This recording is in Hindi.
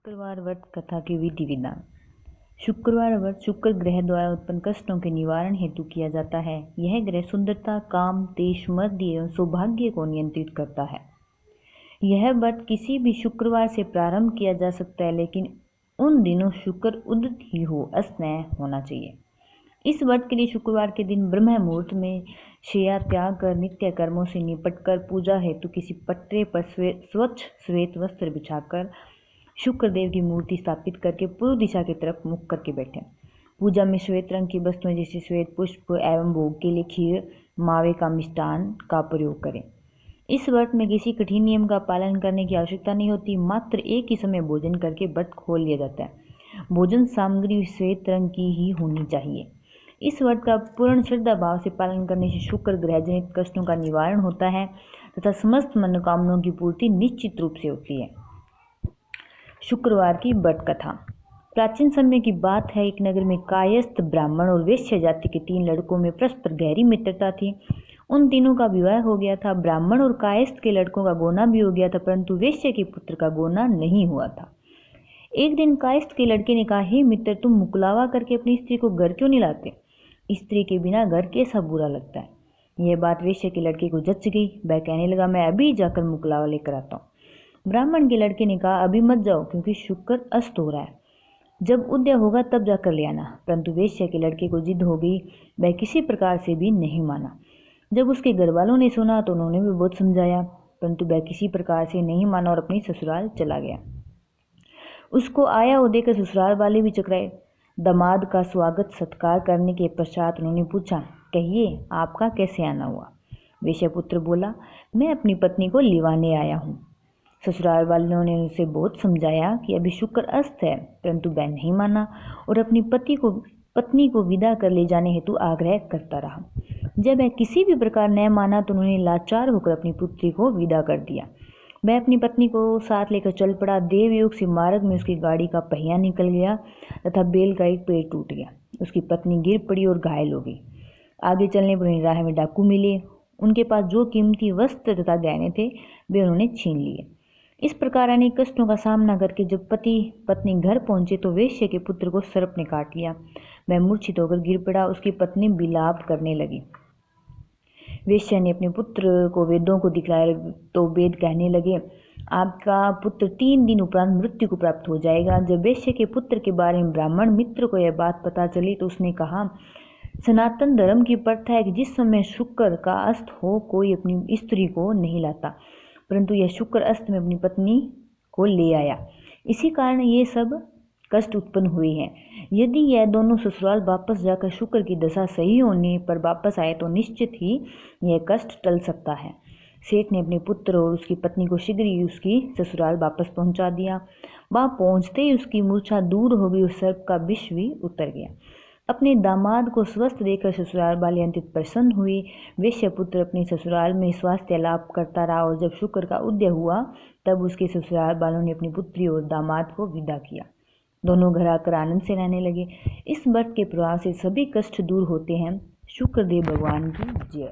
शुक्रवार व्रत कथा की विधि विधान। शुक्रवार व्रत शुक्र ग्रह द्वारा उत्पन्न कष्टों के निवारण हेतु किया जाता है। यह ग्रह सुंदरता, काम, तेज, मर्दी एवं सौभाग्य को नियंत्रित करता है। यह व्रत किसी भी शुक्रवार से प्रारंभ किया जा सकता है, लेकिन उन दिनों शुक्र उदित ही हो, अस्त न होना चाहिए। इस व्रत के लिए शुक्रवार के दिन ब्रह्म मुहूर्त में शैया त्याग कर नित्य कर्मों से निपटकर पूजा हेतु किसी पटरे पर स्वच्छ श्वेत वस्त्र बिछाकर शुक्र देव की मूर्ति स्थापित करके पूर्व दिशा की तरफ मुख करके बैठें। पूजा में श्वेत रंग की वस्तुएं जैसे श्वेत पुष्प एवं भोग के लिए खीर, मावे का मिष्टान का प्रयोग करें। इस व्रत में किसी कठिन नियम का पालन करने की आवश्यकता नहीं होती, मात्र एक ही समय भोजन करके व्रत खोल लिया जाता है। भोजन सामग्री श्वेत रंग की ही होनी चाहिए। इस व्रत का पूर्ण श्रद्धा भाव से पालन करने से शुक्र ग्रह जनित कष्टों का निवारण होता है तथा समस्त मनोकामनाओं की पूर्ति निश्चित रूप से होती है। शुक्रवार की व्रत कथा। प्राचीन समय की बात है। एक नगर में कायस्थ ब्राह्मण और वैश्य जाति के 3 लड़कों में परस्पर गहरी मित्रता थी। उन तीनों का विवाह हो गया था। ब्राह्मण और कायस्थ के लड़कों का गोना भी हो गया था, परंतु वैश्य के पुत्र का गोना नहीं हुआ था। एक दिन कायस्थ के लड़के ने कहा, हे मित्र, तुम मुकलावा करके अपनी स्त्री को घर क्यों नहीं लाते? स्त्री के बिना घर कैसा बुरा लगता है। यह बात वैश्य के लड़के को जच गई। वह कहने लगा, मैं अभी जाकर मुकलावा लेकर आता हूँ। ब्राह्मण के लड़के ने कहा, अभी मत जाओ, क्योंकि शुक्र अस्त हो रहा है। जब उदय होगा तब जाकर ले आना। परंतु वैश्य के लड़के को जिद हो गई। वह किसी प्रकार से भी नहीं माना। जब उसके घर वालों ने सुना तो उन्होंने भी बहुत समझाया, परंतु वह किसी प्रकार से नहीं माना और अपनी ससुराल चला गया। उसको आया हो देकर ससुराल वाले भी चकराए। दामाद का स्वागत सत्कार करने के पश्चात उन्होंने पूछा, कहिए आपका कैसे आना हुआ? वैश्य पुत्र बोला, मैं अपनी पत्नी को लिवाने आया हूँ। ससुराल वालों ने उसे बहुत समझाया कि अभी शुक्र अस्त है, परंतु वह नहीं माना और अपनी पत्नी को विदा कर ले जाने हेतु आग्रह करता रहा। जब वह किसी भी प्रकार न माना तो उन्होंने लाचार होकर अपनी पुत्री को विदा कर दिया। वह अपनी पत्नी को साथ लेकर चल पड़ा। देवयोग से मार्ग में उसकी गाड़ी का पहिया निकल गया तथा बैल का एक पैर टूट गया। उसकी पत्नी गिर पड़ी और घायल हो गई। आगे चलने पर उन्हें राह में डाकू मिले। उनके पास जो कीमती वस्त्र तथा गहने थे वे उन्होंने छीन लिए। इस प्रकार अनेक कष्टों का सामना करके जब पति पत्नी घर पहुंचे तो वैश्य के पुत्र को सर्प ने काट लिया। वह मूर्छित होकर गिर पड़ा। उसकी पत्नी विलाप करने लगी। वैश्य ने अपने पुत्र को वेदों को दिखलाया तो वेद कहने लगे, आपका पुत्र 3 दिन उपरांत मृत्यु को प्राप्त हो जाएगा। जब वैश्य के पुत्र के बारे में ब्राह्मण मित्र को यह बात पता चली तो उसने कहा, सनातन धर्म की प्रथा है कि जिस समय शुक्र का अस्त हो कोई अपनी स्त्री को नहीं लाता, परंतु यह शुक्र अस्त में अपनी पत्नी को ले आया। इसी कारण ये सब कष्ट उत्पन्न हुए हैं। यदि यह दोनों ससुराल वापस जाकर शुक्र की दशा सही होने पर वापस आए तो निश्चित ही यह कष्ट टल सकता है। सेठ ने अपने पुत्र और उसकी पत्नी को शीघ्र ही उसकी ससुराल वापस पहुंचा दिया। वहां पहुंचते ही उसकी मूर्छा दूर हो गई और सर्प का विष भी उतर गया। अपने दामाद को स्वस्थ देखकर ससुराल वाले अत्यंत प्रसन्न हुए। वैश्य पुत्र अपने ससुराल में स्वास्थ्य लाभ करता रहा और जब शुक्र का उदय हुआ तब उसके ससुराल वालों ने अपनी पुत्री और दामाद को विदा किया। दोनों घर आकर आनंद से रहने लगे। इस व्रत के प्रभाव से सभी कष्ट दूर होते हैं। शुक्र देव भगवान की जय।